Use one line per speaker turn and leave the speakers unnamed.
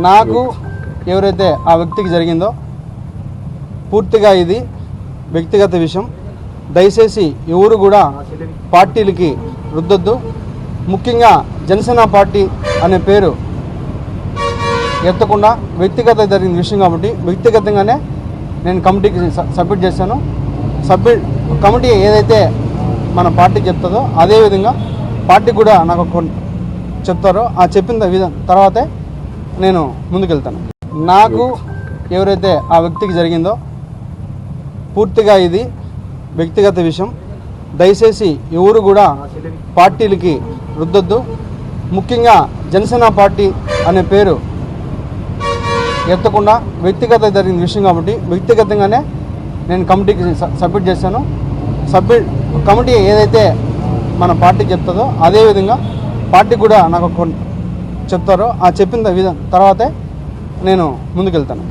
నాకు ఎవరైతే ఆ వ్యక్తికి జరిగిందో పూర్తిగా ఇది వ్యక్తిగత విషయం. దయచేసి ఎవరు కూడా పార్టీలకి రుద్దొద్దు. ముఖ్యంగా జనసేన పార్టీ అనే పేరు ఎత్తకుండా వ్యక్తిగత జరిగిన విషయం కాబట్టి వ్యక్తిగతంగానే నేను కమిటీకి సబ్మిట్ చేశాను. కమిటీ ఏదైతే మన పార్టీ చెప్తుందో అదేవిధంగా పార్టీ కూడా నాకు చెప్తారో ఆ చెప్పిన తర్వాతే నేను ముందుకెళ్తాను. నాకు ఎవరైతే ఆ వ్యక్తికి జరిగిందో పూర్తిగా ఇది వ్యక్తిగత విషయం. దయచేసి ఎవరు కూడా పార్టీలకి రుద్దొద్దు. ముఖ్యంగా జనసేన పార్టీ అనే పేరు ఎత్తకుండా వ్యక్తిగత జరిగిన విషయం కాబట్టి వ్యక్తిగతంగానే నేను కమిటీకి సబ్మిట్ చేశాను. కమిటీ ఏదైతే మన పార్టీ చెప్తుందో అదేవిధంగా పార్టీ కూడా నాకు చెప్తారో ఆ చెప్పిన తర్వాతే నేను ముందుకెళ్తాను.